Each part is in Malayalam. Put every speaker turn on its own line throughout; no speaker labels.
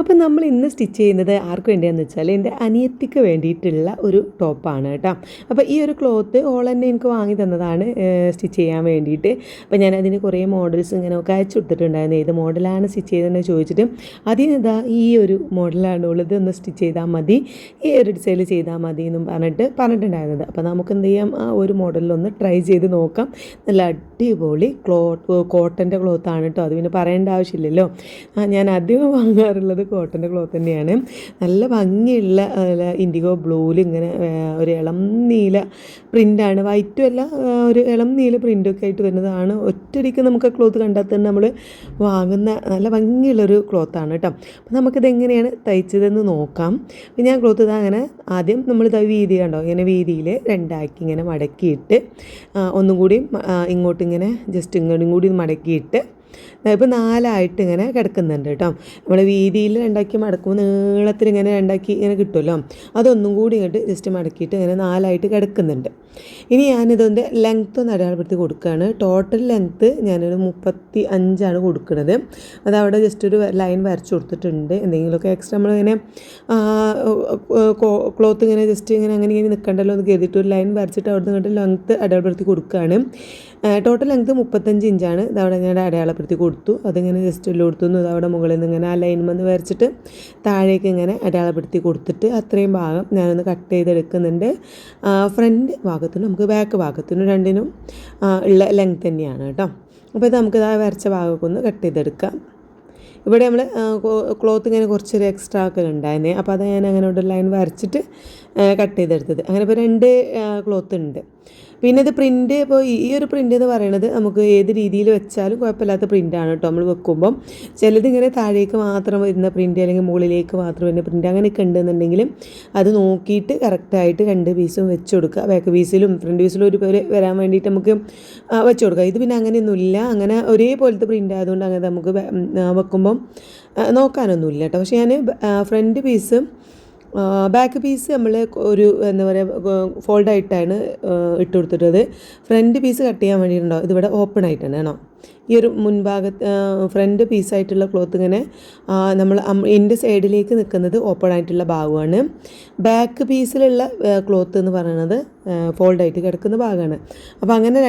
അപ്പോൾ നമ്മൾ ഇന്ന് സ്റ്റിച്ച് ചെയ്യുന്നത് ആർക്ക് വേണ്ടിയാണെന്ന് വെച്ചാൽ എൻ്റെ അനിയത്തിക്ക് വേണ്ടിയിട്ടുള്ള ഒരു ടോപ്പാണ് കേട്ടോ. അപ്പോൾ ഈ ഒരു ക്ലോത്ത് ഓൾ തന്നെ എനിക്ക് വാങ്ങി തന്നതാണ് സ്റ്റിച്ച് ചെയ്യാൻ വേണ്ടിയിട്ട്. അപ്പോൾ ഞാൻ അതിന് കുറേ മോഡൽസ് ഇങ്ങനെ ഒക്കെ അയച്ചു കൊടുത്തിട്ടുണ്ടായിരുന്നു. ഏത് മോഡലാണ് സ്റ്റിച്ച് ചെയ്തതെന്ന് ചോദിച്ചിട്ട് അതിന് ഇതാ ഈ ഒരു മോഡലാണ് ഉള്ളത്, ഒന്ന് സ്റ്റിച്ച് ചെയ്താൽ മതി, ഈ ഒരു ഡിസൈൻ ചെയ്താൽ മതി എന്നും പറഞ്ഞിട്ടുണ്ടായിരുന്നത്. അപ്പോൾ നമുക്ക് എന്ത് ചെയ്യാം, ആ ഒരു മോഡലിലൊന്ന് ട്രൈ ചെയ്ത് നോക്കാം. നല്ല അടിപൊളി കോട്ടൻ്റെ ക്ലോത്താണ് കേട്ടോ. അത് പിന്നെ പറയേണ്ട ആവശ്യമില്ലല്ലോ. ഞാൻ അധികം വാങ്ങാറുള്ളത് കോട്ടൻ്റെ ക്ലോത്ത് തന്നെയാണ്. നല്ല ഭംഗിയുള്ള ഇൻഡിഗോ ബ്ലൂവിൽ ഇങ്ങനെ ഒരു ഇളം നീല പ്രിൻ്റാണ്, വൈറ്റും അല്ല, ഒരു ഇളം നീല പ്രിൻ്റൊക്കെ ആയിട്ട് വരുന്നതാണ്. ഒറ്റയടിക്ക് നമുക്ക് ആ ക്ലോത്ത് കണ്ടാൽ തന്നെ നമ്മൾ വാങ്ങുന്ന നല്ല ഭംഗിയുള്ളൊരു ക്ലോത്താണ് കേട്ടോ. അപ്പോൾ നമുക്കിത് എങ്ങനെയാണ് തയ്ച്ചതെന്ന് നോക്കാം. അപ്പോൾ ഞാൻ ക്ലോത്ത് ഇതാ അങ്ങനെ ആദ്യം നമ്മളിത് വീതി കണ്ടോ, ഇങ്ങനെ വീതിയിൽ രണ്ടാക്കി ഇങ്ങനെ മടക്കിയിട്ട് ഒന്നും കൂടി ഇങ്ങോട്ടിങ്ങനെ ജസ്റ്റ് ഇങ്ങോട്ടും കൂടി മടക്കിയിട്ട് ഇപ്പോൾ നാലായിട്ട് ഇങ്ങനെ കിടക്കുന്നുണ്ട് കേട്ടോ. നമ്മൾ വീതിയിൽ രണ്ടാക്കി മടക്കുമ്പോൾ നീളത്തിൽ ഇങ്ങനെ രണ്ടാക്കി ഇങ്ങനെ കിട്ടുമല്ലോ, അതൊന്നും കൂടി ഇങ്ങോട്ട് ജസ്റ്റ് മടക്കിയിട്ട് ഇങ്ങനെ നാലായിട്ട് കിടക്കുന്നുണ്ട്. ഇനി ഞാനിതിൻ്റെ ലെങ്ത്ത് ഒന്ന് അടയാളപ്പെടുത്തി കൊടുക്കുകയാണ്. ടോട്ടൽ ലെങ്ത്ത് ഞാനൊരു 35 കൊടുക്കുന്നത്. അതവിടെ ജസ്റ്റ് ഒരു ലൈൻ വരച്ച് കൊടുത്തിട്ടുണ്ട്. എന്തെങ്കിലുമൊക്കെ എക്സ്ട്രാ നമ്മളിങ്ങനെ ക്ലോത്ത് ഇങ്ങനെ ജസ്റ്റ് ഇങ്ങനെ അങ്ങനെ ഇങ്ങനെ നിൽക്കണ്ടല്ലോ എന്ന് കരുതിയിട്ട് ഒരു ലൈൻ വരച്ചിട്ട് അവിടെ നിന്ന് ഇങ്ങോട്ട് ലെങ്ത്ത് അടയാളപ്പെടുത്തി കൊടുക്കുകയാണ്. ടോട്ടൽ ലെങ്ത്ത് 35 ഇഞ്ചാണ്. ഇതവിടെ ഞാൻ അടയാളപ്പെടുത്തി കൊടുത്തു. അതിങ്ങനെ ജസ്റ്റ് കൊടുത്തു. ഇതവിടെ മുകളിൽ നിന്ന് ഇങ്ങനെ ആ ലൈൻ വന്ന് വരച്ചിട്ട് താഴേക്ക് ഇങ്ങനെ അടയാളപ്പെടുത്തി കൊടുത്തിട്ട് അത്രയും ഭാഗം ഞാനൊന്ന് കട്ട് ചെയ്തെടുക്കുന്നുണ്ട്. ഫ്രണ്ട് ഭാഗത്തിനും നമുക്ക് ബാക്ക് ഭാഗത്തിനും രണ്ടിനും ഉള്ള ലെങ്ത്ത് തന്നെയാണ് കേട്ടോ. അപ്പോൾ ഇത് നമുക്ക് ആ വരച്ച ഭാഗമൊക്കെ ഒന്ന് കട്ട് ചെയ്തെടുക്കാം. ഇവിടെ നമ്മൾ ക്ലോത്ത് ഇങ്ങനെ കുറച്ചൊരു എക്സ്ട്രാ ഒക്കെ ഉണ്ടായിരുന്നേ, അപ്പോൾ അത് ഞാൻ അങ്ങനെ ഒരു ലൈൻ വരച്ചിട്ട് കട്ട് ചെയ്തെടുത്തത്. അങ്ങനെ ഇപ്പോൾ 2 ക്ലോത്ത് ഉണ്ട്. പിന്നെ ഇത് പ്രിൻ്റ്, ഇപ്പോൾ ഈ ഒരു പ്രിൻ്റ് എന്ന് പറയുന്നത് നമുക്ക് ഏത് രീതിയിൽ വെച്ചാലും കുഴപ്പമില്ലാത്ത പ്രിൻ്റാണ് കേട്ടോ. നമ്മൾ വെക്കുമ്പം ചിലത് ഇങ്ങനെ താഴേക്ക് മാത്രം വരുന്ന പ്രിൻ്റ് അല്ലെങ്കിൽ മുകളിലേക്ക് മാത്രം വരുന്ന പ്രിൻ്റ് അങ്ങനെയൊക്കെ ഉണ്ടെന്നുണ്ടെങ്കിലും അത് നോക്കിയിട്ട് കറക്റ്റായിട്ട് 2 പീസും വെച്ച് കൊടുക്കുക. ബാക്ക് പീസിലും ഫ്രണ്ട് പീസിലും ഒരു പേര് വരാൻ വേണ്ടിയിട്ട് നമുക്ക് വെച്ച് കൊടുക്കുക. ഇത് പിന്നെ അങ്ങനെയൊന്നുമില്ല, അങ്ങനെ ഒരേപോലത്തെ പ്രിൻ്റ് ആയതുകൊണ്ട് അങ്ങനെ നമുക്ക് വെക്കുമ്പം നോക്കാനൊന്നുമില്ല കേട്ടോ. പക്ഷേ ഞാൻ ഫ്രണ്ട് പീസ് ബാക്ക് പീസ് നമ്മൾ ഒരു എന്താ പറയുക ഫോൾഡായിട്ടാണ് ഇട്ട് കൊടുത്തിട്ടത്. ഫ്രണ്ട് പീസ് കട്ട് ചെയ്യാൻ വേണ്ടിയിട്ടുണ്ടോ, ഇതിവിടെ ഓപ്പൺ ആയിട്ടാണ് കേട്ടോ. ഈ ഒരു മുൻഭാഗത്ത് ഫ്രണ്ട് പീസായിട്ടുള്ള ക്ലോത്ത് ഇങ്ങനെ നമ്മൾ എൻ്റെ സൈഡിലേക്ക് നിൽക്കുന്നത് ഓപ്പൺ ആയിട്ടുള്ള ഭാഗമാണ്. ബാക്ക് പീസിലുള്ള ക്ലോത്ത് എന്ന് പറയുന്നത് ഫോൾഡായിട്ട് കിടക്കുന്ന ഭാഗമാണ്. അപ്പോൾ അങ്ങനെ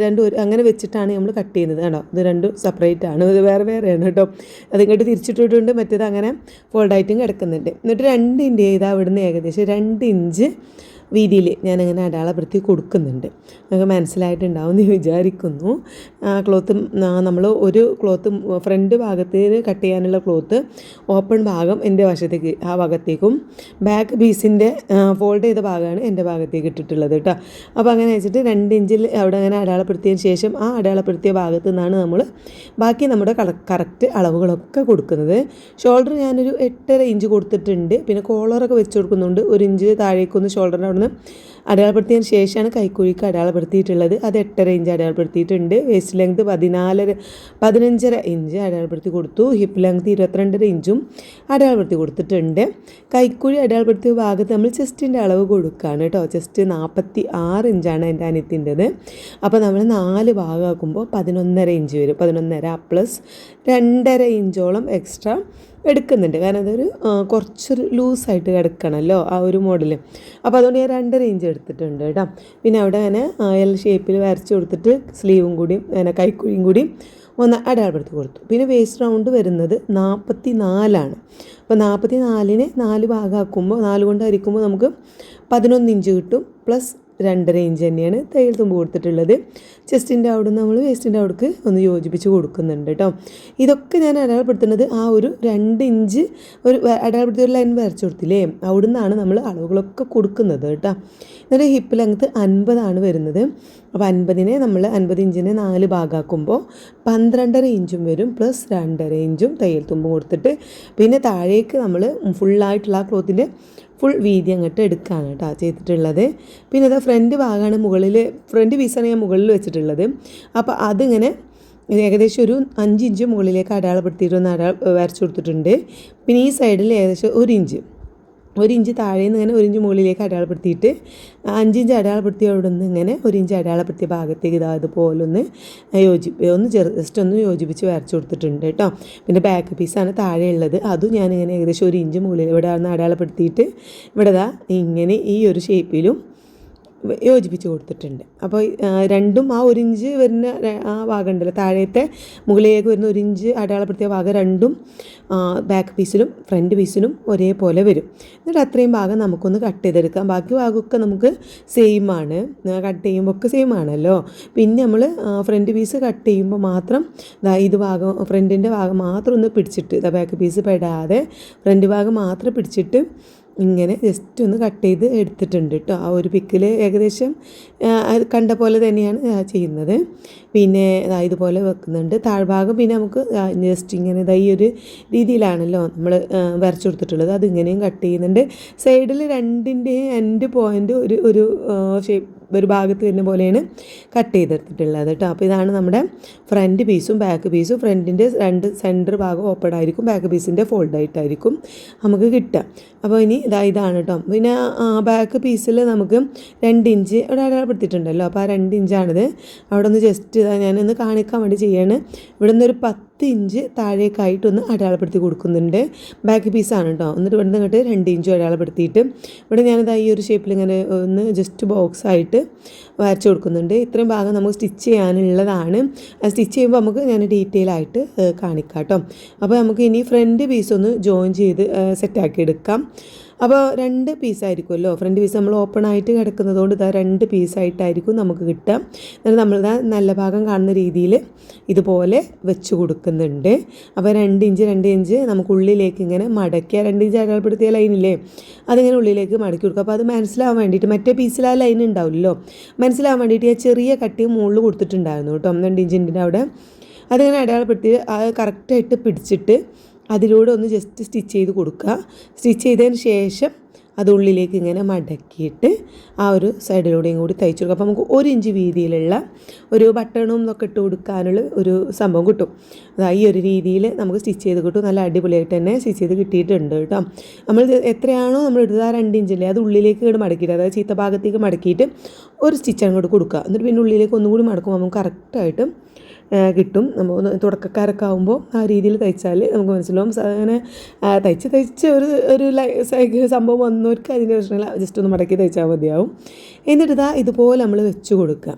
രണ്ട് അങ്ങനെ വെച്ചിട്ടാണ് നമ്മൾ കട്ട് ചെയ്യുന്നത് കേട്ടോ. ഇത് രണ്ടും സെപ്പറേറ്റ് ആണ്, ഇത് വേറെ വേറെയാണ് കേട്ടോ. അതിങ്ങോട്ട് തിരിച്ചിട്ടിട്ടുണ്ട്, മറ്റേത് അങ്ങനെ ഫോൾഡായിട്ടും കിടക്കുന്നുണ്ട്. എന്നിട്ട് 2 ഇഞ്ച് ഇതാ ഇവിടുന്ന് ഏകദേശം 2 ഇഞ്ച് വീതിയിൽ ഞാനങ്ങനെ അടയാളപ്പെടുത്തി കൊടുക്കുന്നുണ്ട്. നമുക്ക് മനസ്സിലായിട്ടുണ്ടാവും എന്ന് വിചാരിക്കുന്നു. ക്ലോത്ത് നമ്മൾ ഒരു ക്ലോത്ത് ഫ്രണ്ട് ഭാഗത്തിന് കട്ട് ചെയ്യാനുള്ള ക്ലോത്ത് ഓപ്പൺ ഭാഗം എൻ്റെ വശത്തേക്ക് ആ ഭാഗത്തേക്കും ബാക്ക് പീസിൻ്റെ ഫോൾഡ് ചെയ്ത ഭാഗമാണ് എൻ്റെ ഭാഗത്തേക്ക് ഇട്ടിട്ടുള്ളത് കേട്ടോ. അപ്പോൾ അങ്ങനെ വെച്ചിട്ട് 2 ഇഞ്ചിൽ അവിടെ അങ്ങനെ അടയാളപ്പെടുത്തിയതിന് ശേഷം ആ അടയാളപ്പെടുത്തിയ ഭാഗത്ത് നിന്നാണ് നമ്മൾ ബാക്കി നമ്മുടെ കറക്റ്റ് അളവുകളൊക്കെ കൊടുക്കുന്നത്. ഷോൾഡർ ഞാനൊരു 8.5 ഇഞ്ച് കൊടുത്തിട്ടുണ്ട്. പിന്നെ കോളറൊക്കെ വെച്ച് കൊടുക്കുന്നുണ്ട്. 1 ഇഞ്ച് താഴേക്കൊന്ന് ഷോൾഡറിൻ്റെ അവിടെ അടയാളപ്പെടുത്തിയതിന് ശേഷമാണ് കൈക്കുഴിക്ക് അടയാളപ്പെടുത്തിയിട്ടുള്ളത്. അത് 8.5 ഇഞ്ച് അടയാളപ്പെടുത്തിയിട്ടുണ്ട്. വേസ്റ്റ് ലെങ്ത് 15.5 ഇഞ്ച് അടയാളപ്പെടുത്തി കൊടുത്തു. ഹിപ്പ് ലെങ്ത് 22.5 ഇഞ്ചും അടയാളപ്പെടുത്തി കൊടുത്തിട്ടുണ്ട്. കൈക്കുഴി അടയാളപ്പെടുത്തിയ ഭാഗത്ത് നമ്മൾ ചെസ്റ്റിൻ്റെ അളവ് കൊടുക്കുകയാണ് കേട്ടോ. ചെസ്റ്റ് 46 ഇഞ്ചാണ് എൻ്റെ അനിയത്തിൻ്റെത്. അപ്പോൾ നമ്മൾ 4 ഭാഗമാക്കുമ്പോൾ 11.5 ഇഞ്ച് വരും. 11.5 പ്ലസ് 2.5 ഇഞ്ചോളം എക്സ്ട്രാ എടുക്കുന്നുണ്ട്. കാരണം അതൊരു കുറച്ചൊരു ലൂസായിട്ട് കിടക്കണമല്ലോ ആ ഒരു മോഡൽ. അപ്പോൾ അതുകൊണ്ട് ഞാൻ 2.5 ഇഞ്ച് എടുത്തിട്ടുണ്ട് കേട്ടോ. പിന്നെ അവിടെ അങ്ങനെ എൽ ഷേപ്പിൽ വരച്ച് കൊടുത്തിട്ട് സ്ലീവും കൂടി അങ്ങനെ കൈക്കുഴിയും കൂടി ഒന്ന് അടയാളപ്പെടുത്തി കൊടുത്തു. പിന്നെ വേസ്റ്റ് റൗണ്ട് വരുന്നത് 44. അപ്പോൾ 44നെ 4 ഭാഗമാക്കുമ്പോൾ 4 കൊണ്ട് ഹരിക്കുമ്പോൾ നമുക്ക് 11 ഇഞ്ച് കിട്ടും. പ്ലസ് 2.5 ഇഞ്ച് തന്നെയാണ് തയ്യൽ തുമ്പ് കൊടുത്തിട്ടുള്ളത്. ചെസ്റ്റിൻ്റെ അവിടെ നിന്ന് നമ്മൾ വേസ്റ്റിൻ്റെ അവിടേക്ക് ഒന്ന് യോജിപ്പിച്ച് കൊടുക്കുന്നുണ്ട് കേട്ടോ. ഇതൊക്കെ ഞാൻ അടയാളപ്പെടുത്തുന്നത് ആ ഒരു 2 ഇഞ്ച് ഒരു അടയാളപ്പെടുത്തിയ ഒരു ലൈൻ വരച്ച് കൊടുത്തില്ലേ, അവിടെ നിന്നാണ് നമ്മൾ അളവുകളൊക്കെ കൊടുക്കുന്നത് കേട്ടോ. എന്നിട്ട് ഹിപ്പ് ലെങ്ത്ത് 50 വരുന്നത്. അപ്പോൾ 50 ഇഞ്ചിനെ 4 ഭാഗമാക്കുമ്പോൾ 12.5 ഇഞ്ചും വരും. പ്ലസ് 2.5 ഇഞ്ചും തയ്യൽ തുമ്പ് കൊടുത്തിട്ട് പിന്നെ താഴേക്ക് നമ്മൾ ഫുള്ളായിട്ടുള്ള ആ ക്ലോത്തിൻ്റെ ഫുൾ വീതി അങ്ങോട്ട് എടുക്കുകയാണ് കേട്ടോ ചെയ്തിട്ടുള്ളത്. പിന്നെ അത് ഫ്രണ്ട് ഭാഗമാണ് ഫ്രണ്ട് പീസാണ് ഞാൻ മുകളിൽ വെച്ചിട്ടുള്ളത്. അപ്പോൾ അതിങ്ങനെ ഏകദേശം ഒരു 5 ഇഞ്ച് മുകളിലേക്ക് അടയാളപ്പെടുത്തിയിട്ടൊന്ന് വരച്ചു കൊടുത്തിട്ടുണ്ട്. പിന്നെ ഈ സൈഡിൽ ഏകദേശം 1 ഇഞ്ച് 1 ഇഞ്ച് താഴെ നിന്ന് ഇങ്ങനെ 1 ഇഞ്ച് മുകളിലേക്ക് അടയാളപ്പെടുത്തിയിട്ട് 5 ഇഞ്ച് അടയാളപ്പെടുത്തിയ അവിടെ നിന്ന് ഇങ്ങനെ 1 ഇഞ്ച് അടയാളപ്പെടുത്തിയ ഭാഗത്തേക്ക് ഇതുപോലെ ഒന്ന് ജസ്റ്റ് ഒന്ന് യോജിപ്പിച്ച് വരച്ച് കൊടുത്തിട്ടുണ്ട് കേട്ടോ. പിന്നെ ബാക്ക് പീസാണ് താഴെ ഉള്ളത്, അതും ഞാനിങ്ങനെ ഏകദേശം 1 ഇഞ്ച് മുകളിൽ ഇവിടെ ഒന്ന് അടയാളപ്പെടുത്തിയിട്ട് ഇവിടെ ഇങ്ങനെ ഈ ഒരു ഷേപ്പിലും യോജിപ്പിച്ച് കൊടുത്തിട്ടുണ്ട്. അപ്പോൾ രണ്ടും ആ 1 ഇഞ്ച് വരുന്ന ആ ഭാഗം ഉണ്ടല്ലോ, താഴത്തെ മുകളിലേക്ക് വരുന്ന 1 ഇഞ്ച് അടയാളപ്പെടുത്തിയ ഭാഗം രണ്ടും ബാക്ക് പീസിലും ഫ്രണ്ട് പീസിലും ഒരേപോലെ വരും. എന്നിട്ട് അത്രയും ഭാഗം നമുക്കൊന്ന് കട്ട് ചെയ്തെടുക്കാം. ബാക്കി ഭാഗമൊക്കെ നമുക്ക് സെയിം ആണ്, കട്ട് ചെയ്യുമ്പോൾ ഒക്കെ സെയിം ആണല്ലോ. പിന്നെ നമ്മൾ ഫ്രണ്ട് പീസ് കട്ട് ചെയ്യുമ്പോൾ മാത്രം ഇത് ഭാഗം ഫ്രണ്ടിൻ്റെ ഭാഗം മാത്രം ഒന്ന് പിടിച്ചിട്ട് ബാക്ക് പീസ് പെടാതെ ഫ്രണ്ട് ഭാഗം മാത്രം പിടിച്ചിട്ട് ഇങ്ങനെ ജസ്റ്റ് ഒന്ന് കട്ട് ചെയ്ത് എടുത്തിട്ടുണ്ട് കേട്ടോ. ആ ഒരു പിക്കിൽ ഏകദേശം കണ്ട പോലെ തന്നെയാണ് ചെയ്യുന്നത്. പിന്നെ ഇതുപോലെ വെക്കുന്നുണ്ട് താഴ്ഭാഗം. പിന്നെ നമുക്ക് ജസ്റ്റ് ഇങ്ങനെ ഈ ഒരു രീതിയിലാണല്ലോ നമ്മൾ വരച്ചു കൊടുത്തിട്ടുള്ളത്, അതിങ്ങനെയും കട്ട് ചെയ്യുന്നുണ്ട്. സൈഡിൽ രണ്ടിൻ്റെയും എൻഡ് പോയിൻ്റ് ഒരു ഷേപ്പ് ഒരു ഭാഗത്ത് വരുന്ന പോലെയാണ് കട്ട് ചെയ്തെടുത്തിട്ടുള്ളത് കേട്ടോ. അപ്പോൾ ഇതാണ് നമ്മുടെ ഫ്രണ്ട് പീസും ബാക്ക് പീസും. ഫ്രണ്ടിൻ്റെ സെൻറ്റർ ഭാഗം ഓപ്പൺ ആയിരിക്കും, ബാക്ക് പീസിൻ്റെ ഫോൾഡ് ആയിട്ടായിരിക്കും നമുക്ക് കിട്ടുക. അപ്പോൾ ഇനി ഇതാണ് കേട്ടോ. പിന്നെ ബാക്ക് പീസിൽ നമുക്ക് 2 ഇഞ്ച് ഇവിടെ അടയാളപ്പെടുത്തിയിട്ടുണ്ടല്ലോ, അപ്പോൾ ആ 2 ഇഞ്ചാണിത്. അവിടെ ഒന്ന് ജസ്റ്റ് ഞാനൊന്ന് കാണിക്കാൻ വേണ്ടി ചെയ്യാണ്. ഇവിടെ നിന്നൊരു 10 ഇഞ്ച് താഴേക്കായിട്ടൊന്ന് അടയാളപ്പെടുത്തി കൊടുക്കുന്നുണ്ട്. ബാക്ക് പീസാണ് കേട്ടോ. എന്നിട്ട് ഇവിടെ നിന്ന് ഇങ്ങോട്ട് 2 ഇഞ്ചും അടയാളപ്പെടുത്തിയിട്ട് ഇവിടെ ഞാനിത് ഈ ഒരു ഷേപ്പിൽ ഇങ്ങനെ ഒന്ന് ജസ്റ്റ് ബോക്സ് ആയിട്ട് വരച്ച് കൊടുക്കുന്നുണ്ട്. ഇത്രയും ഭാഗം നമുക്ക് സ്റ്റിച്ച് ചെയ്യാനുള്ളതാണ്. സ്റ്റിച്ച് ചെയ്യുമ്പോൾ നമുക്ക് ഞാൻ ഡീറ്റെയിൽ ആയിട്ട് കാണിക്കാം കേട്ടോ. അപ്പോൾ നമുക്ക് ഇനി ഫ്രണ്ട് പീസ് ഒന്ന് ജോയിൻ ചെയ്ത് സെറ്റാക്കി എടുക്കാം. അപ്പോൾ 2 പീസായിരിക്കുമല്ലോ, ഫ്രണ്ട് പീസ് നമ്മൾ ഓപ്പൺ ആയിട്ട് കിടക്കുന്നത് കൊണ്ട് 2 പീസായിട്ടായിരിക്കും നമുക്ക് കിട്ടുക. എന്നിട്ട് നമ്മൾ നല്ല ഭാഗം കാണുന്ന രീതിയിൽ ഇതുപോലെ വെച്ച് കൊടുക്കുന്നുണ്ട്. അപ്പോൾ 2 ഇഞ്ച് നമുക്ക് ഉള്ളിലേക്ക് ഇങ്ങനെ മടക്കിയ 2 ഇഞ്ച് അടയാളപ്പെടുത്തിയ ലൈനില്ലേ, അതിങ്ങനെ ഉള്ളിലേക്ക് മടക്കി കൊടുക്കുക. അപ്പോൾ അത് മനസ്സിലാവാൻ വേണ്ടിയിട്ട്, മറ്റേ പീസിൽ ആ ലൈൻ ഉണ്ടാവില്ലല്ലോ, മനസ്സിലാവാൻ വേണ്ടിയിട്ട് ഞാൻ ചെറിയ കട്ടി മുകളിൽ കൊടുത്തിട്ടുണ്ടായിരുന്നു കേട്ടോ. 2 ഇഞ്ചിൻ്റെ അവിടെ അതിങ്ങനെ അടയാളപ്പെടുത്തി അത് കറക്റ്റായിട്ട് പിടിച്ചിട്ട് അതിലൂടെ ഒന്ന് ജസ്റ്റ് സ്റ്റിച്ച് ചെയ്ത് കൊടുക്കുക. സ്റ്റിച്ച് ചെയ്തതിന് ശേഷം അത് ഉള്ളിലേക്ക് ഇങ്ങനെ മടക്കിയിട്ട് ആ ഒരു സൈഡിലൂടെയും കൂടി തയ്ച്ചു കൊടുക്കുക. അപ്പോൾ നമുക്ക് 1 ഇഞ്ച് വീതിയിലുള്ള ഒരു ബട്ടണും എന്നൊക്കെ ഇട്ട് കൊടുക്കാനുള്ള ഒരു സംഭവം കിട്ടും. ഈ ഒരു രീതിയിൽ നമുക്ക് സ്റ്റിച്ച് ചെയ്ത് കിട്ടും. നല്ല അടിപൊളിയായിട്ട് തന്നെ സ്റ്റിച്ച് ചെയ്ത് കിട്ടിയിട്ടുണ്ട് കേട്ടോ. നമ്മൾ എത്രയാണോ നമ്മൾ എടുത്തത് ആ 2 ഇഞ്ചില്ലേ, അത് ഉള്ളിലേക്ക് ഇങ്ങോട്ട് മടക്കിയിട്ട്, അതായത് ചീത്ത ഭാഗത്തേക്ക് മടക്കിയിട്ട് ഒരു സ്റ്റിച്ച് അങ്ങോട്ട് കൊടുക്കുക. എന്നിട്ട് പിന്നെ ഉള്ളിലേക്ക് ഒന്നുകൂടി മടക്കുമ്പോൾ നമുക്ക് കറക്റ്റായിട്ട് കിട്ടും. നമ്മൾ തുടക്കക്കാരൊക്കെ ആകുമ്പോൾ ആ രീതിയിൽ തയ്ച്ചാൽ നമുക്ക് മനസ്സിലാവും. അങ്ങനെ തയ്ച്ച് ഒരു സംഭവം വന്നവർക്ക് അതിൻ്റെ പ്രശ്നമില്ല, ജസ്റ്റ് ഒന്ന് മടക്കി തയ്ച്ചാൽ മതിയാവും. എന്നിട്ട് ഇതുപോലെ നമ്മൾ വെച്ച് കൊടുക്കുക.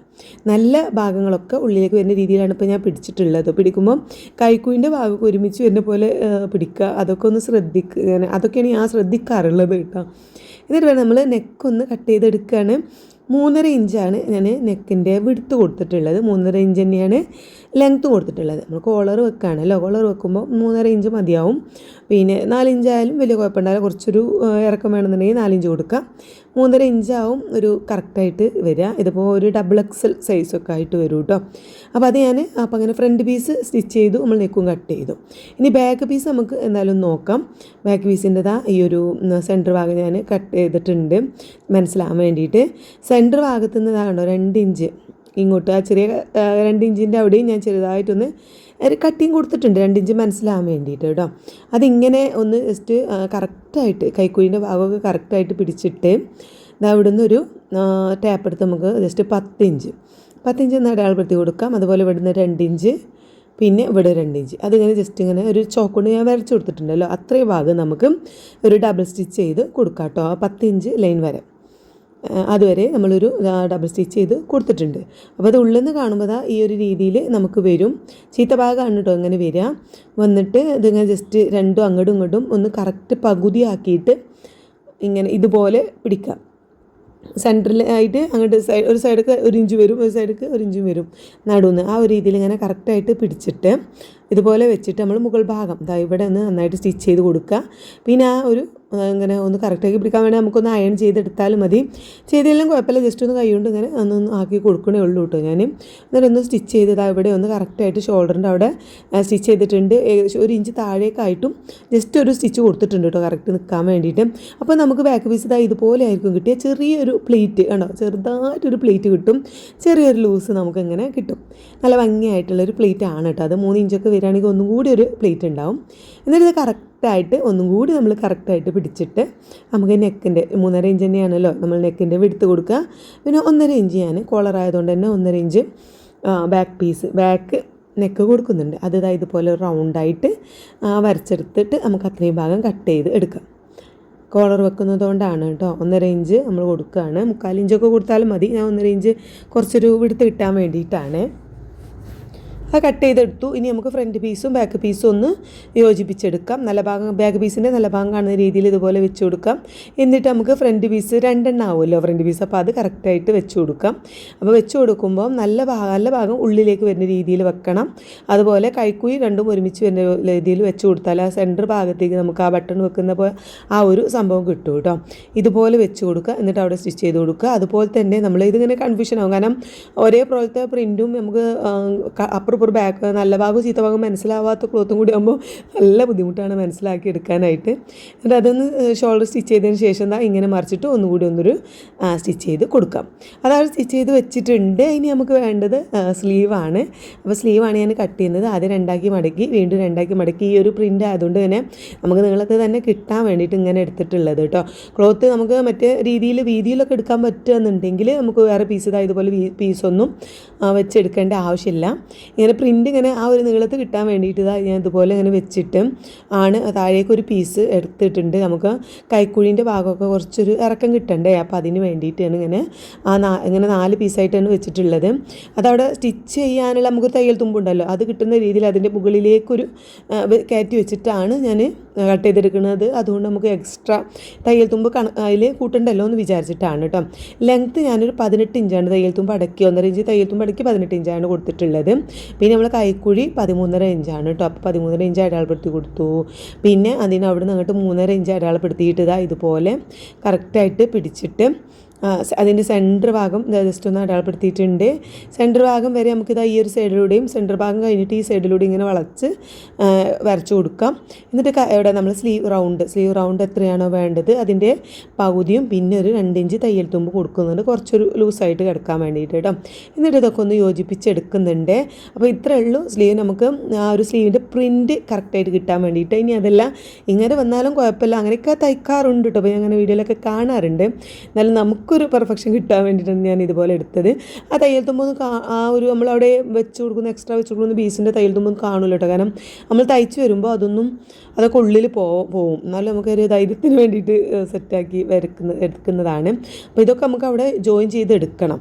നല്ല ഭാഗങ്ങളൊക്കെ ഉള്ളിലേക്ക് വരുന്ന രീതിയിലാണ് ഇപ്പോൾ ഞാൻ പിടിച്ചിട്ടുള്ളത്. പിടിക്കുമ്പം കൈക്കുയിൻ്റെ ഭാഗമൊക്കെ ഒരുമിച്ച് വരുന്ന പോലെ പിടിക്കുക, അതൊക്കെ ഒന്ന് ശ്രദ്ധിക്കുക. അതൊക്കെയാണ് ഞാൻ ശ്രദ്ധിക്കാറുള്ളത് കേട്ടോ. എന്നിട്ട് നമ്മൾ നെക്കൊന്ന് കട്ട് ചെയ്തെടുക്കുകയാണ്. 3.5 ഇഞ്ചാണ് ഞാൻ നെക്കിൻ്റെ വിടുത്ത് കൊടുത്തിട്ടുള്ളത്. 3.5 ഇഞ്ച് തന്നെയാണ് ലെങ്ത്ത് കൊടുത്തിട്ടുള്ളത്. നമ്മൾ കോളർ വെക്കുകയാണല്ലോ, കോളർ വെക്കുമ്പോൾ 3.5 ഇഞ്ച് മതിയാവും. പിന്നെ 4 ഇഞ്ചായാലും വലിയ കുഴപ്പമുണ്ടാവില്ല. കുറച്ചൊരു ഇറക്കം വേണമെന്നുണ്ടെങ്കിൽ 4 ഇഞ്ച് കൊടുക്കാം. 3.5 ഇഞ്ചാവും ഒരു കറക്റ്റായിട്ട് വരിക. ഇതിപ്പോൾ ഒരു XXL സൈസൊക്കെ ആയിട്ട് വരും കേട്ടോ. അപ്പോൾ അത് ഞാൻ അങ്ങനെ ഫ്രണ്ട് പീസ് സ്റ്റിച്ച് ചെയ്തു, നമ്മൾ നെക്കും കട്ട് ചെയ്തു. ഇനി ബാക്ക് പീസ് നമുക്ക് എന്തായാലും നോക്കാം. ബാക്ക് പീസിൻ്റെതാ ഈ ഒരു സെൻറ്റർ ഭാഗം ഞാൻ കട്ട് ചെയ്തിട്ടുണ്ട് മനസ്സിലാകാൻ വേണ്ടിയിട്ട്. സെൻറ്റർ ഭാഗത്തു നിന്ന് കണ്ടോ 2 ഇഞ്ച് ഇങ്ങോട്ട്, ആ ചെറിയ 2 ഇഞ്ചിൻ്റെ അവിടെയും ഞാൻ ചെറുതായിട്ടൊന്ന് കട്ടിങ് കൊടുത്തിട്ടുണ്ട്, 2 ഇഞ്ച് മനസ്സിലാകാൻ വേണ്ടിയിട്ട് കേട്ടോ. അതിങ്ങനെ ഒന്ന് ജസ്റ്റ് കറക്റ്റായിട്ട് കൈക്കുഴിൻ്റെ ഭാഗമൊക്കെ കറക്റ്റായിട്ട് പിടിച്ചിട്ട് അവിടെ നിന്നൊരു ടാപ്പ് എടുത്ത് നമുക്ക് ജസ്റ്റ് 10 ഇഞ്ച് ഒന്ന് അടയാളപ്പെടുത്തി കൊടുക്കാം. അതുപോലെ ഇവിടുന്ന് 2 ഇഞ്ച്, പിന്നെ ഇവിടെ 2 ഇഞ്ച്, അതിങ്ങനെ ജസ്റ്റ് ഇങ്ങനെ ഒരു ചോക്കൊണ്ട് ഞാൻ വരച്ച് കൊടുത്തിട്ടുണ്ടല്ലോ, അത്രയും ഭാഗം നമുക്ക് ഒരു ഡബിൾ സ്റ്റിച്ച് ചെയ്ത് കൊടുക്കാം കേട്ടോ. ആ 10 ഇഞ്ച് ലൈൻ വരെ അതുവരെ നമ്മളൊരു ഡബിൾ സ്റ്റിച്ച് ചെയ്ത് കൊടുത്തിട്ടുണ്ട്. അപ്പോൾ അത് ഉള്ളിൽ നിന്ന് കാണുമ്പോൾ ഈ ഒരു രീതിയിൽ നമുക്ക് വരും. ചീത്ത ഭാഗമാണ് കേട്ടോ ഇങ്ങനെ വരിക. വന്നിട്ട് ഇതിങ്ങനെ ജസ്റ്റ് രണ്ടും അങ്ങോട്ടും ഇങ്ങോട്ടും ഒന്ന് കറക്റ്റ് പകുതിയാക്കിയിട്ട് ഇങ്ങനെ ഇതുപോലെ പിടിക്കാം. സെൻറ്ററിലായിട്ട് അങ്ങോട്ട് ഒരു സൈഡൊക്കെ 1 ഇഞ്ച് വരും, ഒരു സൈഡൊക്കെ 1 ഇഞ്ചും വരും നടുന്ന്. ആ ഒരു രീതിയിൽ ഇങ്ങനെ കറക്റ്റായിട്ട് പിടിച്ചിട്ട് ഇതുപോലെ വെച്ചിട്ട് നമ്മൾ മുകൾ ഭാഗം ഇവിടെ ഒന്ന് നന്നായിട്ട് സ്റ്റിച്ച് ചെയ്ത് കൊടുക്കുക. പിന്നെ ആ ഒരു ഇങ്ങനെ ഒന്ന് കറക്റ്റാക്കി പിടിക്കാൻ വേണ്ടി നമുക്കൊന്ന് അയൺ ചെയ്തെടുത്താലും മതി. ചെയ്തെല്ലാം കുഴപ്പമില്ല, ജസ്റ്റ് ഒന്ന് കൈകൊണ്ട് ഇങ്ങനെ ഒന്ന് ആക്കി കൊടുക്കണേ ഉള്ളൂ കേട്ടോ. ഞാൻ എന്നിട്ട് ഒന്ന് സ്റ്റിച്ച് ചെയ്ത് ഇവിടെ ഒന്ന് കറക്റ്റായിട്ട് ഷോൾഡറിൻ്റെ അവിടെ സ്റ്റിച്ച് ചെയ്തിട്ടുണ്ട്. ഏകദേശം 1 ഇഞ്ച് താഴേക്കായിട്ടും ജസ്റ്റ് ഒരു സ്റ്റിച്ച് കൊടുത്തിട്ടുണ്ട് കേട്ടോ, കറക്റ്റ് നിൽക്കാൻ വേണ്ടിയിട്ട്. അപ്പോൾ നമുക്ക് ബാക്ക് പീസ് ഇതുപോലെ ആയിരിക്കും കിട്ടിയ ചെറിയൊരു പ്ലേറ്റ് കണ്ടോ, ചെറുതായിട്ടൊരു പ്ലേറ്റ് കിട്ടും. ചെറിയൊരു ലൂസ് നമുക്കിങ്ങനെ കിട്ടും. നല്ല ഭംഗിയായിട്ടുള്ളൊരു പ്ലേറ്റ് ആണ് കേട്ടോ. അത് 3 ഇഞ്ചൊക്കെ വരികയാണെങ്കിൽ ഒന്നും കൂടി ഒരു പ്ലേറ്റ് ഉണ്ടാവും. എന്നിട്ട് ഇത് കറക്റ്റായിട്ട് ഒന്നും കൂടി നമ്മൾ കറക്റ്റായിട്ട് പിടിച്ചിട്ട് നമുക്ക് നെക്കിൻ്റെ 3.5 ഇഞ്ച് തന്നെയാണല്ലോ നമ്മൾ നെക്കിൻ്റെ വിടുത്ത് കൊടുക്കുക. പിന്നെ 1.5 ഇഞ്ച് ഞാൻ കോളറായതുകൊണ്ട് തന്നെ 1.5 ഇഞ്ച് ബാക്ക് നെക്ക് കൊടുക്കുന്നുണ്ട്. അത് ഇതുപോലെ റൗണ്ടായിട്ട് വരച്ചെടുത്തിട്ട് നമുക്ക് അത്രയും ഭാഗം കട്ട് ചെയ്ത് എടുക്കാം. കോളർ വെക്കുന്നത് കൊണ്ടാണ് കേട്ടോ 1.5 ഇഞ്ച് നമ്മൾ കൊടുക്കുകയാണ്. 3/4 ഇഞ്ചൊക്കെ കൊടുത്താലും മതി. ഞാൻ 1.5 ഇഞ്ച് കുറച്ചൊരു വിടുത്ത് കിട്ടാൻ വേണ്ടിയിട്ടാണ്. അത് കട്ട് ചെയ്തെടുത്തു. ഇനി നമുക്ക് ഫ്രണ്ട് പീസും ബാക്ക് പീസും ഒന്ന് യോജിപ്പിച്ചെടുക്കാം. നല്ല ഭാഗം ബാക്ക് പീസിൻ്റെ നല്ല ഭാഗം കാണുന്ന രീതിയിൽ ഇതുപോലെ വെച്ച് കൊടുക്കാം. എന്നിട്ട് നമുക്ക് ഫ്രണ്ട് പീസ് 2 എണ്ണം ആവുമല്ലോ ഫ്രണ്ട് പീസ്, അപ്പോൾ അത് കറക്റ്റായിട്ട് വെച്ച് കൊടുക്കാം. അപ്പോൾ വെച്ച് കൊടുക്കുമ്പോൾ നല്ല ഭാഗം ഉള്ളിലേക്ക് വരുന്ന രീതിയിൽ വെക്കണം. അതുപോലെ കൈക്കുഴി രണ്ടും ഒരുമിച്ച് വരുന്ന രീതിയിൽ വെച്ച് കൊടുത്താൽ ആ സെൻറ്റർ ഭാഗത്തേക്ക് നമുക്ക് ആ ബട്ടൺ വെക്കുന്ന ആ ഒരു സംഭവം കിട്ടും കേട്ടോ. ഇതുപോലെ വെച്ച് കൊടുക്കുക. എന്നിട്ട് അവിടെ സ്റ്റിച്ച് ചെയ്ത് കൊടുക്കുക. അതുപോലെ തന്നെ നമ്മൾ ഇതിങ്ങനെ കൺഫ്യൂഷൻ ആവും. കാരണം ഒരേപോലത്തെ പ്രിൻറ്റും നമുക്ക് അപ്പുറം ബാക്ക് നല്ല ഭാഗവും ചീത്ത ഭാഗവും മനസ്സിലാവാത്ത ക്ലോത്തും കൂടി ആകുമ്പോൾ നല്ല ബുദ്ധിമുട്ടാണ് മനസ്സിലാക്കി എടുക്കാനായിട്ട്. എന്നിട്ട് അതൊന്ന് ഷോൾഡർ സ്റ്റിച്ച് ചെയ്തതിന് ശേഷം ഇങ്ങനെ മറിച്ചിട്ട് ഒന്നൊരു സ്റ്റിച്ച് ചെയ്ത് കൊടുക്കാം. അതാണ് സ്റ്റിച്ച് ചെയ്ത് വെച്ചിട്ടുണ്ട്. ഇനി നമുക്ക് വേണ്ടത് സ്ലീവാണ്. അപ്പോൾ സ്ലീവാണ് ഞാൻ കട്ട് ചെയ്യുന്നത്. ആദ്യം 2ആക്കി മടക്കി വീണ്ടും 2ആക്കി മടക്കി. ഈ ഒരു പ്രിൻ്റ് ആയതുകൊണ്ട് തന്നെ നമുക്ക് നീളത്തിൽ തന്നെ കിട്ടാൻ വേണ്ടിയിട്ട് ഇങ്ങനെ എടുത്തിട്ടുള്ളത് കേട്ടോ. ക്ലോത്ത് നമുക്ക് മറ്റേ വീതിയിലൊക്കെ എടുക്കാൻ പറ്റുമെന്നുണ്ടെങ്കിൽ നമുക്ക് വേറെ പീസ് ഇതുപോലെ പീസൊന്നും വെച്ചെടുക്കേണ്ട ആവശ്യമില്ല. ഇങ്ങനെ പ്രിൻ്റ് ഇങ്ങനെ ആ ഒരു നീളത്ത് കിട്ടാൻ വേണ്ടിയിട്ട് ഞാൻ ഇതുപോലെ ഇങ്ങനെ വെച്ചിട്ട് ആണ് താഴേക്കൊരു പീസ് എടുത്തിട്ടുണ്ട്. നമുക്ക് കൈക്കുഴീൻ്റെ ഭാഗമൊക്കെ കുറച്ചൊരു ഇറക്കം കിട്ടണ്ടേ, അപ്പോൾ അതിന് വേണ്ടിയിട്ടാണ് ഇങ്ങനെ 4 പീസായിട്ടാണ് വെച്ചിട്ടുള്ളത്. അതവിടെ സ്റ്റിച്ച് ചെയ്യാനുള്ള നമുക്കൊരു തയ്യൽ തുമ്പുണ്ടല്ലോ, അത് കിട്ടുന്ന രീതിയിൽ അതിൻ്റെ മുകളിലേക്കൊരു കയറ്റി വെച്ചിട്ടാണ് ഞാൻ കട്ട് ചെയ്തെടുക്കുന്നത്. അതുകൊണ്ട് നമുക്ക് എക്സ്ട്രാ തയ്യൽ തുമ്പ് അതിൽ കൂട്ടണ്ടല്ലോ എന്ന് വിചാരിച്ചിട്ടാണ് കേട്ടോ. ലെങ്ത്ത് ഞാനൊരു 18 ഇഞ്ചാണ് തയ്യൽ തുമ്പ് അടക്കി, 1.5 ഇഞ്ച് തയ്യൽ തുമ്പ് അടക്കി 18 ഇഞ്ചാണ് കൊടുത്തിട്ടുള്ളത്. പിന്നെ നമ്മൾ കൈക്കുഴി 13.5 ഇഞ്ചാണ് കേട്ടോ. അപ്പോൾ 13.5 ഇഞ്ച് അടയാളപ്പെടുത്തി കൊടുത്തു. പിന്നെ അവിടെ നിന്ന് അങ്ങോട്ട് 3.5 ഇഞ്ച് അടയാളപ്പെടുത്തിയിട്ട് ഇതുപോലെ കറക്റ്റായിട്ട് പിടിച്ചിട്ട് അതിൻ്റെ സെൻറ്റർ ഭാഗം ജസ്റ്റ് ഒന്ന് അടയാളപ്പെടുത്തിയിട്ടുണ്ട്. സെൻറ്റർ ഭാഗം വരെ നമുക്കിത് ഈ ഒരു സൈഡിലൂടെയും സെൻറ്റർ ഭാഗം കഴിഞ്ഞിട്ട് ഈ സൈഡിലൂടെ ഇങ്ങനെ വളച്ച് വരച്ചു കൊടുക്കാം. എന്നിട്ട് ഇവിടെ നമ്മൾ സ്ലീവ് റൗണ്ട് എത്രയാണോ വേണ്ടത് അതിൻ്റെ പകുതിയും പിന്നെ ഒരു 2 ഇഞ്ച് തയ്യൽ തുമ്പ് കൊടുക്കുന്നുണ്ട്, കുറച്ചൊരു ലൂസായിട്ട് കിടക്കാൻ വേണ്ടിയിട്ട് കേട്ടോ. എന്നിട്ട് ഇതൊക്കെ ഒന്ന് യോജിപ്പിച്ചെടുക്കുന്നുണ്ട്. അപ്പോൾ ഇത്രയേ ഉള്ളൂ സ്ലീവ്. നമുക്ക് ആ ഒരു സ്ലീവിൻ്റെ പ്രിൻറ്റ് കറക്റ്റായിട്ട് കിട്ടാൻ വേണ്ടിയിട്ട്. ഇനി അതെല്ലാം ഇങ്ങനെ വന്നാലും കുഴപ്പമില്ല, അങ്ങനെയൊക്കെ തയ്ക്കാറുണ്ട് കേട്ടോ. അപ്പോൾ ഞാൻ അങ്ങനെ വീഡിയോയിലൊക്കെ കാണാറുണ്ട്. എന്നാലും നമുക്കൊരു പെർഫെക്ഷൻ കിട്ടാൻ വേണ്ടിയിട്ടാണ് ഞാൻ ഇതുപോലെ എടുത്തത്. ആ തയ്യൽ തുമ്പൊന്നും ആ ഒരു നമ്മളവിടെ എക്സ്ട്രാ വെച്ച് കൊടുക്കുന്ന പീസിൻ്റെ തയ്യൽ തുമ്പൊന്നും കാണില്ല കേട്ടോ. കാരണം നമ്മൾ തയ്ച്ച് വരുമ്പോൾ അതൊക്കെ ഉള്ളിൽ പോവും. എന്നാലും നമുക്കൊരു ധൈര്യത്തിന് വേണ്ടിയിട്ട് സെറ്റാക്കി എടുക്കുന്നതാണ്. അപ്പോൾ ഇതൊക്കെ നമുക്ക് അവിടെ ജോയിൻ ചെയ്ത് എടുക്കണം.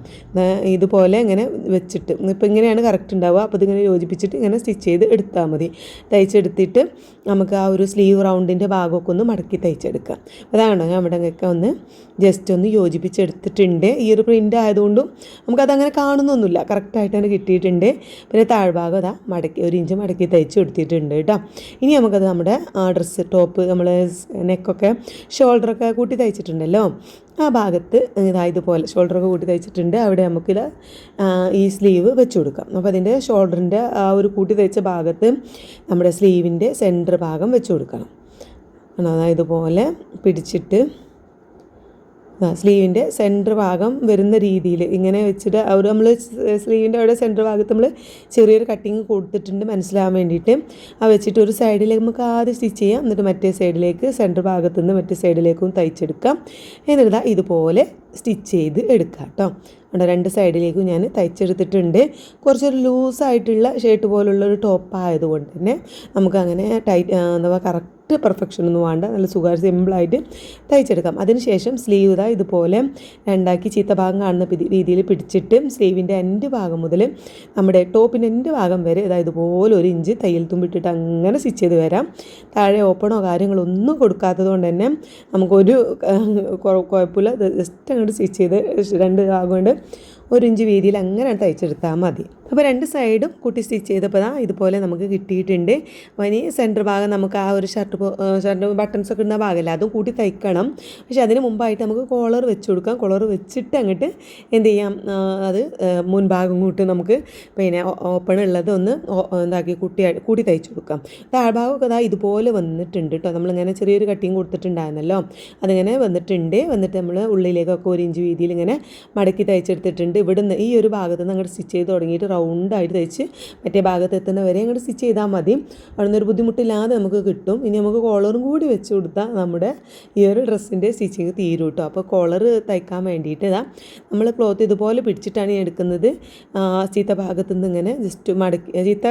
ഇതുപോലെ ഇങ്ങനെ വെച്ചിട്ട് ഇപ്പോൾ ഇങ്ങനെയാണ് കറക്റ്റ് ഉണ്ടാവുക. അപ്പോൾ ഇതിങ്ങനെ യോജിപ്പിച്ചിട്ട് ഇങ്ങനെ സ്റ്റിച്ച് ചെയ്ത് എടുത്താൽ മതി. തയ്ച്ചെടുത്തിട്ട് നമുക്ക് ആ ഒരു സ്ലീവ് റൗണ്ടിൻ്റെ ഭാഗമൊക്കെ ഒന്ന് മടക്കി തയ്ച്ചെടുക്കാം. അതാണോ ഞാൻ ഇവിടെ ഒന്ന് ജസ്റ്റ് ഒന്ന് യോജിപ്പിച്ചെടുത്തിട്ടുണ്ട്. ഈ ഒരു പ്രിൻ്റ് ആയതുകൊണ്ടും നമുക്കതങ്ങനെ കാണുന്നൊന്നുമില്ല, കറക്റ്റായിട്ട് തന്നെ കിട്ടിയിട്ടുണ്ട്. പിന്നെ താഴ്ഭാഗം മടക്കി 1 ഇഞ്ച് മടക്കി തയ്ച്ച് കൊടുത്തിട്ടുണ്ട് കേട്ടോ. ഇനി നമുക്കത് നമ്മുടെ ഡ്രസ്സ് ടോപ്പ് നമ്മൾ നെക്കൊക്കെ ഷോൾഡറൊക്കെ കൂട്ടി തയ്ച്ചിട്ടുണ്ടല്ലോ, ആ ഭാഗത്ത് ഇതുപോലെ ഷോൾഡറൊക്കെ കൂട്ടി തയ്ച്ചിട്ടുണ്ട്. അവിടെ നമുക്ക് ഈ സ്ലീവ് വെച്ച് കൊടുക്കാം. അപ്പോൾ അതിൻ്റെ ഷോൾഡറിൻ്റെ ആ ഒരു കൂട്ടി തയ്ച്ച ഭാഗത്ത് നമ്മുടെ സ്ലീവിൻ്റെ സെൻറ്റർ ഭാഗം വെച്ച് കൊടുക്കണം. ഇതുപോലെ പിടിച്ചിട്ട് സ്ലീവിൻ്റെ സെൻറ്റർ ഭാഗം വരുന്ന രീതിയിൽ ഇങ്ങനെ വെച്ചിട്ട് നമ്മൾ സ്ലീവിൻ്റെ അവിടെ സെൻറ്റർ ഭാഗത്ത് നമ്മൾ ചെറിയൊരു കട്ടിങ് കൊടുത്തിട്ടുണ്ട് മനസ്സിലാവാൻ വേണ്ടിയിട്ട്. ആ വെച്ചിട്ട് ഒരു സൈഡിലേക്ക് നമുക്ക് ആദ്യം സ്റ്റിച്ച് ചെയ്യാം. എന്നിട്ട് മറ്റേ സൈഡിലേക്ക് സെൻറ്റർ ഭാഗത്തു നിന്ന് മറ്റേ സൈഡിലേക്കും തയ്ച്ചെടുക്കാം. എന്നിട്ട് ഇതുപോലെ സ്റ്റിച്ച് ചെയ്ത് എടുക്കാം കേട്ടോ. അവിടെ 2 സൈഡിലേക്കും ഞാൻ തയ്ച്ചെടുത്തിട്ടുണ്ട്. കുറച്ചൊരു ലൂസായിട്ടുള്ള ഷർട്ട് പോലുള്ളൊരു ടോപ്പ് ആയതുകൊണ്ട് തന്നെ നമുക്കങ്ങനെ കറക്റ്റ് പെർഫെക്ഷൻ ഒന്നും വേണ്ട, നല്ല സുഖമായിട്ട് സിമ്പിളായിട്ട് തയ്ച്ചെടുക്കാം. അതിനുശേഷം സ്ലീവ് ഇതുപോലെ 2ആക്കി ചീത്ത ഭാഗം കാണുന്ന രീതിയിൽ പിടിച്ചിട്ട് സ്ലീവിൻ്റെ എൻഡ് ഭാഗം മുതൽ നമ്മുടെ ടോപ്പിൻ്റെ എൻഡ് ഭാഗം വരെ ഇതുപോലെ 1 ഇഞ്ച് തയ്യൽ തുമ്പിട്ടിട്ട് അങ്ങനെ സ്റ്റിച്ച് ചെയ്ത് വരാം. താഴെ ഓപ്പണോ കാര്യങ്ങളൊന്നും കൊടുക്കാത്തത് കൊണ്ട് തന്നെ നമുക്കൊരു കുഴപ്പമില്ല. ജസ്റ്റ് അങ്ങോട്ട് സ്റ്റിച്ച് ചെയ്ത് 2 ഭാഗം കൊണ്ട് 1 ഇഞ്ച് വീതിയിൽ അങ്ങനെ തയ്ച്ചെടുത്താൽ മതി. അപ്പോൾ 2 സൈഡും കൂട്ടി സ്റ്റിച്ച് ചെയ്തപ്പോൾ ഇതുപോലെ നമുക്ക് കിട്ടിയിട്ടുണ്ട്. അപ്പോൾ ഇനി സെൻറ്റർ ഭാഗം നമുക്ക് ആ ഒരു ഷർട്ട് ബട്ടൺസൊക്കെ ഇടുന്ന ഭാഗമല്ല, അതും കൂട്ടി തയ്ക്കണം. പക്ഷേ അതിന് മുമ്പായിട്ട് നമുക്ക് കോളർ വെച്ച് കൊടുക്കാം. കോളർ വെച്ചിട്ട് അങ്ങോട്ട് എന്ത് ചെയ്യാം, അത് മുൻഭാഗം കൂട്ടി നമുക്ക് പിന്നെ ഓപ്പൺ ഉള്ളത് ഒന്ന് കൂട്ടി തയ്ച്ചു കൊടുക്കാം. താഴ്ഭാഗമൊക്കെ ഇതുപോലെ വന്നിട്ടുണ്ട് കേട്ടോ. നമ്മളിങ്ങനെ ചെറിയൊരു കട്ടിങ് കൊടുത്തിട്ടുണ്ടായിരുന്നല്ലോ, അതിങ്ങനെ വന്നിട്ട് നമ്മൾ ഉള്ളിലേക്കൊക്കെ 1 ഇഞ്ച് വീതിയിൽ ഇങ്ങനെ മടക്കി തയ്ച്ചെടുത്തിട്ടുണ്ട്. ഇവിടുന്ന് ഈ ഒരു ഭാഗത്ത് നിന്ന് അങ്ങോട്ട് സ്റ്റിച്ച് ചെയ്ത് തുടങ്ങിയിട്ട് റൗണ്ടായിട്ട് തയ്ച്ച് മറ്റേ ഭാഗത്ത് എത്തുന്ന വരെ അങ്ങോട്ട് സ്റ്റിച്ച് ചെയ്താൽ മതി. അവിടെ നിന്നൊരു ബുദ്ധിമുട്ടില്ലാതെ നമുക്ക് കിട്ടും. ഇനി നമുക്ക് കോളറും കൂടി വെച്ച് കൊടുത്താൽ നമ്മുടെ ഈ ഒരു ഡ്രസ്സിൻ്റെ സ്റ്റിച്ചിങ് തീരും കേട്ടോ. അപ്പോൾ കോളർ തയ്ക്കാൻ വേണ്ടിയിട്ട് നമ്മൾ ക്ലോത്ത് ഇതുപോലെ പിടിച്ചിട്ടാണ് ഞാൻ എടുക്കുന്നത്. ചീത്ത ഭാഗത്തു നിന്ന് ഇങ്ങനെ ജസ്റ്റ് മടക്കി ചീത്ത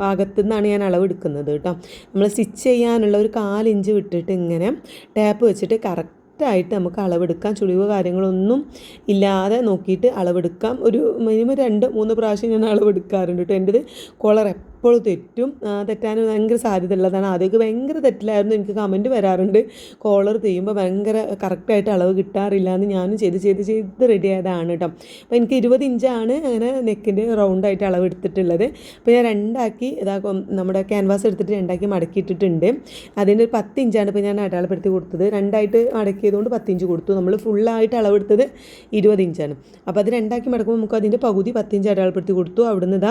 ഭാഗത്തു നിന്നാണ് ഞാൻ അളവ് എടുക്കുന്നത് കേട്ടോ. നമ്മൾ സ്റ്റിച്ച് ചെയ്യാനുള്ള ഒരു 1/4 ഇഞ്ച് വിട്ടിട്ട് ഇങ്ങനെ ടാപ്പ് വെച്ചിട്ട് കറക്റ്റായിട്ട് നമുക്ക് അളവെടുക്കാം. ചുളിവ് കാര്യങ്ങളൊന്നും ഇല്ലാതെ നോക്കിയിട്ട് അളവെടുക്കാം. ഒരു മിനിമം 2-3 പ്രാവശ്യം ഞാൻ അളവെടുക്കാറുണ്ട് കേട്ടോ. എൻ്റെത് കോളർ എപ്പോഴും തെറ്റാൻ ഭയങ്കര സാധ്യത ഉള്ളതാണ്. ആദ്യമൊക്കെ ഭയങ്കര തെറ്റിലായിരുന്നു. എനിക്ക് കമൻറ്റ് വരാറുണ്ട് കോളർ ചെയ്യുമ്പോൾ ഭയങ്കര കറക്റ്റായിട്ട് അളവ് കിട്ടാറില്ല എന്ന്. ഞാനും ചെയ്ത് റെഡി ആയതാണ് കേട്ടോ. അപ്പോൾ എനിക്ക് 20 ഇഞ്ചാണ് അങ്ങനെ നെക്കിൻ്റെ റൗണ്ടായിട്ട് അളവ് എടുത്തിട്ടുള്ളത്. അപ്പോൾ ഞാൻ 2ആക്കി നമ്മുടെ ക്യാൻവാസ് എടുത്തിട്ട് 2ആക്കി മടക്കിയിട്ടിട്ടുണ്ട്. അതിൻ്റെ 10 ഇഞ്ചാണ് ഇപ്പോൾ ഞാൻ അടയാളപ്പെടുത്തി കൊടുത്തത്. 2ആയിട്ട് മടക്കിയതുകൊണ്ട് 10 ഇഞ്ച് കൊടുത്തു. നമ്മൾ ഫുള്ളായിട്ട് അളവെടുത്തത് 20 ഇഞ്ചാണ്. അപ്പോൾ അത് 2ആക്കി മടക്കുമ്പോൾ നമുക്ക് അതിൻ്റെ പകുതി 10 ഇഞ്ച് അടയാളപ്പെടുത്തി കൊടുത്തു. അവിടുന്ന്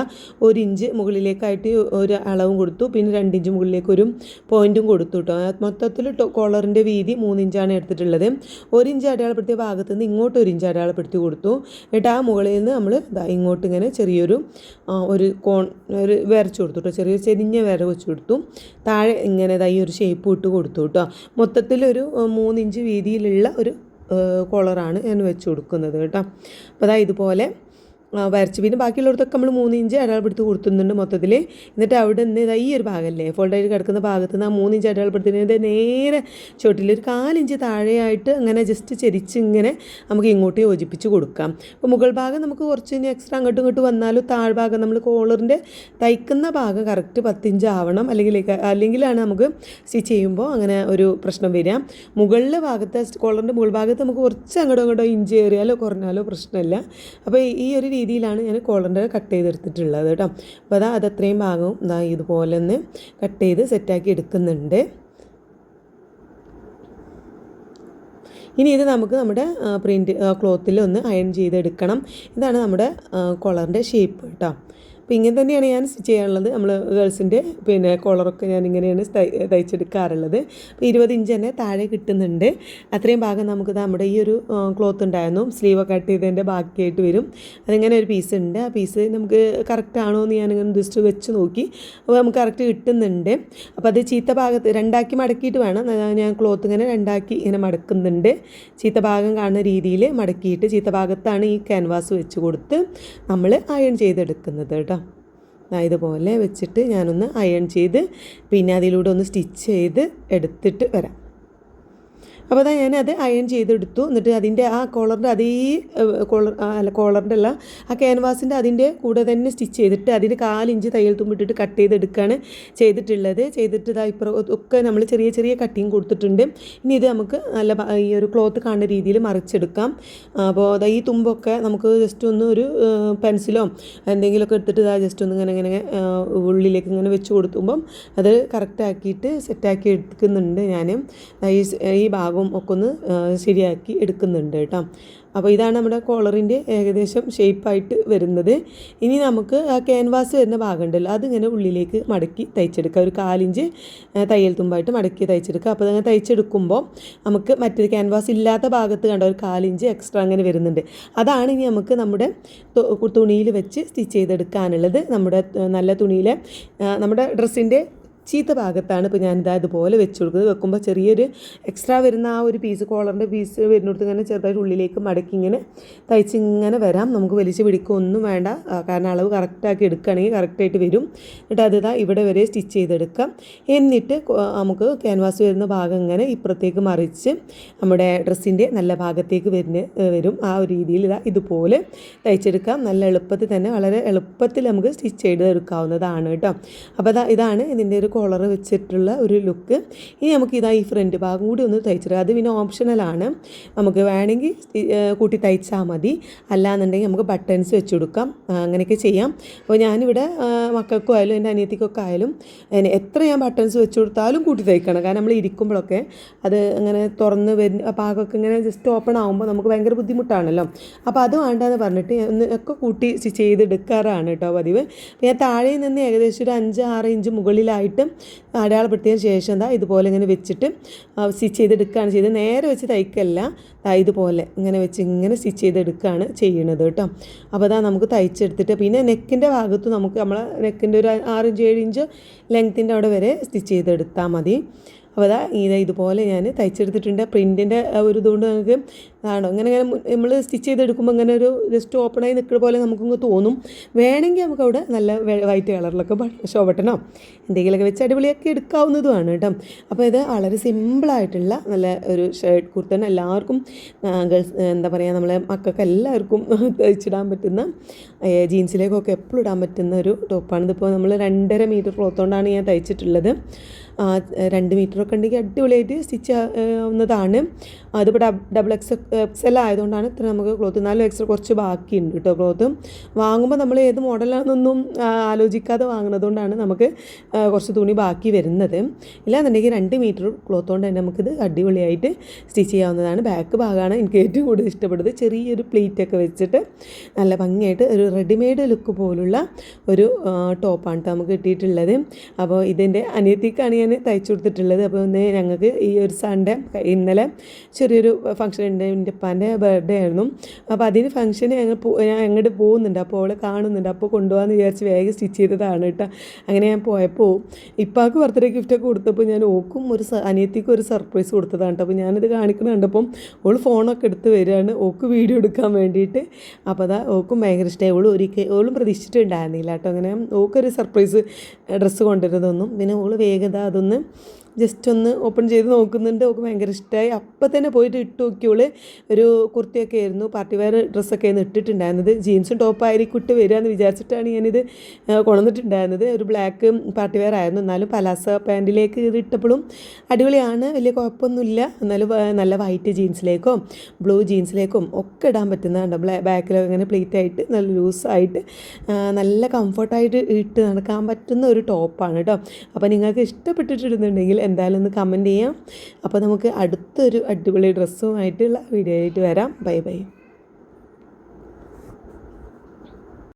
1 ഇഞ്ച് മുകളിലേക്കായിട്ട് ഒരു അളവും കൊടുത്തു. പിന്നെ 2 ഇഞ്ച് മുകളിലേക്ക് ഒരു പോയിൻറ്റും കൊടുത്തു കേട്ടോ. മൊത്തത്തിൽ കോളറിൻ്റെ വീതി 3 ഇഞ്ചാണ് എടുത്തിട്ടുള്ളത്. 1 ഇഞ്ച് അടയാളപ്പെടുത്തിയ ഭാഗത്ത് നിന്ന് ഇങ്ങോട്ട് 1 ഇഞ്ച് അടയാളപ്പെടുത്തി കൊടുത്തു. എന്നിട്ട് ആ മുകളിൽ നിന്ന് നമ്മൾ ഇങ്ങോട്ട് ഇങ്ങനെ ചെറിയൊരു ഒരു വരച്ചു കൊടുത്തു കേട്ടോ. ചെരിഞ്ഞ വര വെച്ച് കൊടുത്തു. താഴെ ഇങ്ങനെ ഈ ഒരു ഷേപ്പ് ഇട്ട് കൊടുത്തു കേട്ടോ. മൊത്തത്തിലൊരു 3 ഇഞ്ച് വീതിയിലുള്ള ഒരു കോളറാണ് ഞാൻ വെച്ച് കൊടുക്കുന്നത് കേട്ടോ. അപ്പോൾ ഇതുപോലെ വരച്ച് പിന്നെ ബാക്കിയുള്ളവർക്കൊക്കെ നമ്മൾ 3 ഇഞ്ച് അടയാളപ്പെടുത്തി കൊടുത്തുന്നുണ്ട് മൊത്തത്തിൽ. എന്നിട്ട് അവിടെ നിന്ന് ഈ ഒരു ഭാഗമല്ലേ ഫോൾഡായിട്ട് കിടക്കുന്ന ഭാഗത്ത് നിന്ന് ആ 3 ഇഞ്ച് അടയാളപ്പെടുത്തുന്നത് നേരെ ചുവട്ടിൽ ഒരു 4 ഇഞ്ച് താഴെയായിട്ട് അങ്ങനെ ജസ്റ്റ് ചെരിച്ച് ഇങ്ങനെ നമുക്ക് ഇങ്ങോട്ട് യോജിപ്പിച്ച് കൊടുക്കാം. അപ്പോൾ മുകൾ ഭാഗം നമുക്ക് കുറച്ച് ഇനി എക്സ്ട്രാ അങ്ങോട്ടും ഇങ്ങോട്ടും വന്നാലും താഴ്ഭാഗം നമ്മൾ കോളറിൻ്റെ തയ്ക്കുന്ന ഭാഗം കറക്റ്റ് 10 ഇഞ്ച് ആവണം. അല്ലെങ്കിലാണ് നമുക്ക് സ്റ്റിച്ച് ചെയ്യുമ്പോൾ അങ്ങനെ ഒരു പ്രശ്നം വരിക. മുകളിലെ ഭാഗത്ത് കോളറിൻ്റെ മുകൾ ഭാഗത്ത് നമുക്ക് കുറച്ച് അങ്ങോട്ടോ ഇഞ്ച് ഏറിയാലോ കുറഞ്ഞാലോ പ്രശ്നമില്ല. അപ്പോൾ ഈ ഒരു രീതിയിലാണ് ഞാൻ കോളറിൻ്റെ കട്ട് ചെയ്തെടുത്തിട്ടുള്ളത് കേട്ടോ. അപ്പോൾ അതത്രയും ഭാഗവും ഇതുപോലെ ഒന്ന് കട്ട് ചെയ്ത് സെറ്റാക്കി എടുക്കുന്നുണ്ട്. ഇനി ഇത് നമുക്ക് നമ്മുടെ പ്രിൻ്റ് ക്ലോത്തിൽ ഒന്ന് അയൺ ചെയ്തെടുക്കണം. ഇതാണ് നമ്മുടെ കോളറിൻ്റെ ഷേപ്പ് കേട്ടോ. അപ്പോൾ ഇങ്ങനെ തന്നെയാണ് ഞാൻ സ്റ്റിച്ച് ചെയ്യാനുള്ളത്. നമ്മൾ ഗേൾസിൻ്റെ പിന്നെ കോളറൊക്കെ ഞാൻ ഇങ്ങനെയാണ് തയ്ച്ചെടുക്കാറുള്ളത്. അപ്പോൾ 20 ഇഞ്ച് തന്നെ താഴെ കിട്ടുന്നുണ്ട്. അത്രയും ഭാഗം നമുക്ക് നമ്മുടെ ഈ ഒരു ക്ലോത്ത് ഉണ്ടായിരുന്നു. സ്ലീവ് കട്ട് ചെയ്തതിൻ്റെ ബാക്കിയായിട്ട് വരും. അതിങ്ങനെ ഒരു പീസ് ഉണ്ട്. ആ പീസ് നമുക്ക് കറക്റ്റ് ആണോ എന്ന് ഞാനിങ്ങനെ ജസ്റ്റ് വെച്ച് നോക്കി. അപ്പോൾ നമുക്ക് കറക്റ്റ് കിട്ടുന്നുണ്ട്. അപ്പോൾ അത് ചീത്ത ഭാഗത്ത് 2ആക്കി മടക്കിയിട്ട് വേണം. ഞാൻ ക്ലോത്ത് ഇങ്ങനെ 2ആക്കി ഇങ്ങനെ മടക്കുന്നുണ്ട്. ചീത്ത ഭാഗം കാണുന്ന രീതിയിൽ മടക്കിയിട്ട് ചീത്ത ഭാഗത്താണ് ഈ ക്യാൻവാസ് വെച്ച് കൊടുത്ത് നമ്മൾ അയൺ ചെയ്തെടുക്കുന്നത് കേട്ടോ. ഇതുപോലെ വെച്ചിട്ട് ഞാനൊന്ന് അയൺ ചെയ്ത് പിന്നെ അതിലൂടെ ഒന്ന് സ്റ്റിച്ച് ചെയ്ത് എടുത്തിട്ട് വരാം. അപ്പോൾ ഞാനത് അയൺ ചെയ്തെടുത്തു. എന്നിട്ട് അതിൻ്റെ ആ കോളറിൻ്റെ അതേ കോളറിൻ്റെ അല്ല ആ ക്യാൻവാസിൻ്റെ അതിൻ്റെ കൂടെ തന്നെ സ്റ്റിച്ച് ചെയ്തിട്ട് അതിന് 4 ഇഞ്ച് തയ്യൽ തുമ്പിട്ടിട്ട് കട്ട് ചെയ്തെടുക്കുകയാണ് ചെയ്തിട്ടുള്ളത്. ചെയ്തിട്ട് ഇപ്പുറം ഒക്കെ നമ്മൾ ചെറിയ ചെറിയ കട്ടിങ് കൊടുത്തിട്ടുണ്ട്. ഇനി ഇത് നമുക്ക് നല്ല ഈ ഒരു ക്ലോത്ത് കാണുന്ന രീതിയിൽ മറിച്ചെടുക്കാം. അപ്പോൾ ഈ തുമ്പൊക്കെ നമുക്ക് ജസ്റ്റ് ഒന്ന് ഒരു പെൻസിലോ എന്തെങ്കിലുമൊക്കെ എടുത്തിട്ട് ജസ്റ്റ് ഒന്ന് ഇങ്ങനെ ഉള്ളിലേക്ക് ഇങ്ങനെ വെച്ച് കൊടുക്കുമ്പം അത് കറക്റ്റാക്കിയിട്ട് സെറ്റാക്കി എടുക്കുന്നുണ്ട്. ഞാൻ ഈ ഭാഗം ഒക്കെ ഒന്ന് ശരിയാക്കി എടുക്കുന്നുണ്ട് കേട്ടോ. അപ്പോൾ ഇതാണ് നമ്മുടെ കോളറിൻ്റെ ഏകദേശം ഷേപ്പായിട്ട് വരുന്നത്. ഇനി നമുക്ക് ആ ക്യാൻവാസ് വരുന്ന ഭാഗമുണ്ടല്ലോ അതിങ്ങനെ ഉള്ളിലേക്ക് മടക്കി തയ്ച്ചെടുക്കുക. ഒരു 4 ഇഞ്ച് തയ്യൽ തുമ്പായിട്ട് മടക്കി തയ്ച്ചെടുക്കുക. അപ്പോൾ അതങ്ങനെ തയ്ച്ചെടുക്കുമ്പോൾ നമുക്ക് മറ്റൊരു ക്യാൻവാസ് ഇല്ലാത്ത ഭാഗത്ത് കണ്ട ഒരു 4 ഇഞ്ച് എക്സ്ട്രാ അങ്ങനെ വരുന്നുണ്ട്. അതാണ് ഇനി നമുക്ക് നമ്മുടെ തുണിയിൽ വെച്ച് സ്റ്റിച്ച് ചെയ്തെടുക്കാനുള്ളത്. നമ്മുടെ നല്ല തുണിയിലെ നമ്മുടെ ഡ്രസ്സിൻ്റെ ചീത്ത ഭാഗത്താണ് ഇപ്പോൾ ഞാനിതാ ഇതുപോലെ വെച്ച് കൊടുക്കുന്നത്. വെക്കുമ്പോൾ ചെറിയൊരു എക്സ്ട്രാ വരുന്ന ആ ഒരു പീസ് കോളറിൻ്റെ പീസ് വരുന്നിടത്ത് ഇങ്ങനെ ചെറുതായിട്ട് ഉള്ളിലേക്ക് മടക്കി ഇങ്ങനെ തയ്ച്ചിങ്ങനെ വരാം. നമുക്ക് വലിച്ച് പിടിക്കുകയൊന്നും വേണ്ട. കാരണം അളവ് കറക്റ്റാക്കി എടുക്കുകയാണെങ്കിൽ കറക്റ്റായിട്ട് വരും. എന്നിട്ട് അത് ഇവിടെ വരെ സ്റ്റിച്ച് ചെയ്തെടുക്കാം. എന്നിട്ട് നമുക്ക് ക്യാൻവാസ് വരുന്ന ഭാഗം ഇങ്ങനെ ഇപ്പുറത്തേക്ക് മറിച്ച് നമ്മുടെ ഡ്രസ്സിൻ്റെ നല്ല ഭാഗത്തേക്ക് വരും. ആ ഒരു രീതിയിൽ ഇതുപോലെ തയ്ച്ചെടുക്കാം. നല്ല എളുപ്പത്തിൽ തന്നെ വളരെ എളുപ്പത്തിൽ നമുക്ക് സ്റ്റിച്ച് ചെയ്തെടുക്കാവുന്നതാണ് കേട്ടോ. അപ്പോൾ ഇതാണ് ഇതിൻ്റെ ഒരു കോളർ വെച്ചിട്ടുള്ള ഒരു ലുക്ക്. ഇനി നമുക്ക് ഈ ഫ്രണ്ട് ഭാഗം കൂടി ഒന്ന് തയ്ച്ചെടുക്കാം. അത് പിന്നെ ഓപ്ഷണലാണ്. നമുക്ക് വേണമെങ്കിൽ കൂട്ടി തയ്ച്ചാൽ മതി. അല്ലാന്നുണ്ടെങ്കിൽ നമുക്ക് ബട്ടൺസ് വെച്ച് കൊടുക്കാം. അങ്ങനെയൊക്കെ ചെയ്യാം. അപ്പോൾ ഞാനിവിടെ മക്കൾക്കും ആയാലും എൻ്റെ അനിയത്തിക്കൊക്കെ ആയാലും എത്ര ഞാൻ ബട്ടൺസ് വെച്ച് കൊടുത്താലും കൂട്ടി തയ്ക്കണം. കാരണം നമ്മൾ ഇരിക്കുമ്പോഴൊക്കെ അത് അങ്ങനെ തുറന്ന് വരുന്ന ഭാഗമൊക്കെ ഇങ്ങനെ ജസ്റ്റ് ഓപ്പൺ ആകുമ്പോൾ നമുക്ക് ഭയങ്കര ബുദ്ധിമുട്ടാണല്ലോ. അപ്പോൾ അത് വേണ്ടെന്ന് പറഞ്ഞിട്ട് ഒക്കെ കൂട്ടി സ്റ്റിച്ച് ചെയ്തെടുക്കാറാണ് കേട്ടോ പതിവ്. ഞാൻ താഴെ നിന്ന് ഏകദേശം ഒരു 5-6 ഇഞ്ച് മുകളിലായിട്ട് അടയാളപ്പെടുത്തിയതിന് ശേഷം എന്താ ഇതുപോലെ ഇങ്ങനെ വെച്ചിട്ട് സ്റ്റിച്ച് ചെയ്തെടുക്കുകയാണ് ചെയ്തത്. നേരെ വെച്ച് തയ്ക്കല്ല, ഇതുപോലെ ഇങ്ങനെ വെച്ച് ഇങ്ങനെ സ്റ്റിച്ച് ചെയ്തെടുക്കുകയാണ് ചെയ്യുന്നത് കേട്ടോ. അപ്പോൾ അതാ നമുക്ക് തയ്ച്ചെടുത്തിട്ട് പിന്നെ നെക്കിൻ്റെ ഭാഗത്ത് നമുക്ക് നമ്മളെ നെക്കിൻ്റെ ഒരു 6 ഇഞ്ച് 7 ഇഞ്ച് ലെങ്ത്തിൻ്റെ അവിടെ വരെ സ്റ്റിച്ച് ചെയ്തെടുത്താൽ മതി. അപ്പോൾ അതാ ഇതുപോലെ ഞാൻ തയ്ച്ചെടുത്തിട്ടുണ്ട്. പ്രിൻറ്റിൻ്റെ ഒരു ഇതുകൊണ്ട് നമുക്ക് ആണോ ഇങ്ങനെ നമ്മൾ സ്റ്റിച്ച് ചെയ്തെടുക്കുമ്പോൾ ഇങ്ങനെ ഒരു ജസ്റ്റ് ഓപ്പണായി നിൽക്കുന്ന പോലെ നമുക്കിങ്ങ് തോന്നും. വേണമെങ്കിൽ നമുക്ക് അവിടെ നല്ല വൈറ്റ് കളറിലൊക്കെ ഷോ ബട്ടണോ എന്തെങ്കിലുമൊക്കെ വെച്ച് അടിപൊളിയാക്കി എടുക്കാവുന്നതുമാണ് കേട്ടോ. അപ്പോൾ ഇത് വളരെ സിമ്പിളായിട്ടുള്ള നല്ല ഒരു ഷർട്ട് കുർത്തൻ എല്ലാവർക്കും ഗേൾസ് എന്താ പറയുക നമ്മളെ മക്കൾക്ക് എല്ലാവർക്കും തയ്ച്ചിടാൻ പറ്റുന്ന ജീൻസിലേക്കൊക്കെ എപ്പോഴും ഇടാൻ പറ്റുന്ന ഒരു ടോപ്പാണ്. ഇതിപ്പോൾ നമ്മൾ 2.5 മീറ്റർ ക്ലോത്ത് കൊണ്ടാണ് ഞാൻ തയ്ച്ചിട്ടുള്ളത്. 2 മീറ്ററൊക്കെ ഉണ്ടെങ്കിൽ അടിപൊളിയായിട്ട് സ്റ്റിച്ച് ആവുന്നതാണ്. അതിപ്പോൾ ഡബിൾ എക്സൽ ആയതുകൊണ്ടാണ് ഇത്ര നമുക്ക് ക്ലോത്ത്. 4 എക്സ്ട്രാ കുറച്ച് ബാക്കിയുണ്ട് കേട്ടോ ക്ലോത്ത്. വാങ്ങുമ്പോൾ നമ്മൾ ഏത് മോഡലാണെന്നൊന്നും ആലോചിക്കാതെ വാങ്ങുന്നതുകൊണ്ടാണ് നമുക്ക് കുറച്ച് തുണി ബാക്കി വരുന്നത്. ഇല്ലാന്നുണ്ടെങ്കിൽ 2 മീറ്റർ ക്ലോത്ത് കൊണ്ട് തന്നെ നമുക്കിത് അടിപൊളിയായിട്ട് സ്റ്റിച്ച് ചെയ്യാവുന്നതാണ്. ബാക്ക് ഭാഗമാണ് എനിക്ക് ഏറ്റവും കൂടുതൽ ഇഷ്ടപ്പെടുന്നത്. ചെറിയൊരു പ്ലീറ്റൊക്കെ വെച്ചിട്ട് നല്ല ഭംഗിയായിട്ട് ഒരു റെഡിമെയ്ഡ് ലുക്ക് പോലുള്ള ഒരു ടോപ്പാണ് നമുക്ക് കിട്ടിയിട്ടുള്ളത്. അപ്പോൾ ഇതിൻ്റെ അനിയത്തിക്കാണ് ഞാൻ തയ്ച്ചു കൊടുത്തിട്ടുള്ളത്. അപ്പോൾ ഞങ്ങൾക്ക് ഈ ഒരു സൺഡേ ഇന്നലെ ചെറിയൊരു ഫംഗ്ഷൻ ഉണ്ട്. എൻ്റെ ഉപ്പാൻ്റെ ബർത്ത്ഡേ ആയിരുന്നു. അപ്പോൾ അതിന് ഫംഗ്ഷന് ഞാൻ അങ്ങോട്ട് പോകുന്നുണ്ട്. അപ്പോൾ അവളെ കാണുന്നുണ്ട്. അപ്പോൾ കൊണ്ടുപോകാമെന്ന് വിചാരിച്ച് വേഗം സ്റ്റിച്ച് ചെയ്തതാണ് കേട്ടോ. അങ്ങനെ ഞാൻ പോയപ്പോൾ ഇപ്പാക്ക് ബർത്ത്ഡേ ഗിഫ്റ്റൊക്കെ കൊടുത്തപ്പോൾ ഞാൻ അനിയത്തിക്ക് ഒരു സർപ്രൈസ് കൊടുത്തതാണ് കേട്ടോ. അപ്പോൾ ഞാനിത് കാണിക്കുന്ന കണ്ടപ്പം ഓൾ ഫോണൊക്കെ എടുത്ത് വരികയാണ് ഓക്ക് വീഡിയോ എടുക്കാൻ വേണ്ടിയിട്ട്. അപ്പോൾ അതാ ഓക്കും ഭയങ്കര ഇഷ്ടമായി. ഓളും പ്രതീക്ഷിച്ചിട്ടുണ്ടായിരുന്നില്ല കേട്ടോ. അങ്ങനെ ഓക്കൊരു സർപ്രൈസ് ഡ്രസ്സ് കൊണ്ടുവരുന്നതൊന്നും. പിന്നെ ഓൾ വേഗത അതൊന്ന് ജസ്റ്റ് ഒന്ന് ഓപ്പൺ ചെയ്ത് നോക്കുന്നുണ്ട്. ഓൾക്ക് ഭയങ്കര ഇഷ്ടമായി. അപ്പം തന്നെ പോയിട്ട് ഇട്ട് നോക്കിയോള് ഒരു കുർത്തിയൊക്കെ ആയിരുന്നു, പാർട്ടി വെയർ ഡ്രസ്സൊക്കെ ആയിരുന്നു ഇട്ടിട്ടുണ്ടായിരുന്നത്. ജീൻസും ടോപ്പായിരിക്കും ഇട്ട് വരിക എന്ന് വിചാരിച്ചിട്ടാണ് ഞാനിത് കൊണ്ടുവന്നിട്ടുണ്ടായിരുന്നത്. ഒരു ബ്ലാക്ക് പാർട്ടി വെയർ ആയിരുന്നു. എന്നാലും പലാസ പാൻറ്റിലേക്ക് ഇത് ഇട്ടപ്പോഴും അടിപൊളിയാണ്, വലിയ കുഴപ്പമൊന്നുമില്ല. എന്നാലും നല്ല വൈറ്റ് ജീൻസിലേക്കോ ബ്ലൂ ജീൻസിലേക്കും ഒക്കെ ഇടാൻ പറ്റുന്നതാണ്. ബാക്കിലൊക്കെ ഇങ്ങനെ പ്ലേറ്റ് ആയിട്ട് നല്ല ലൂസായിട്ട് നല്ല കംഫർട്ടായിട്ട് ഇട്ട് നടക്കാൻ പറ്റുന്ന ഒരു ടോപ്പാണ് കേട്ടോ. അപ്പോൾ നിങ്ങൾക്ക് ഇഷ്ടപ്പെട്ടിട്ടുണ്ടെങ്കിൽ എന്തായാലും ഒന്ന് കമൻറ്റ് ചെയ്യാം. അപ്പോൾ നമുക്ക് അടുത്തൊരു അടിപൊളി ഡ്രസ്സുമായിട്ടുള്ള വീഡിയോ ആയിട്ട് വരാം. Bye bye.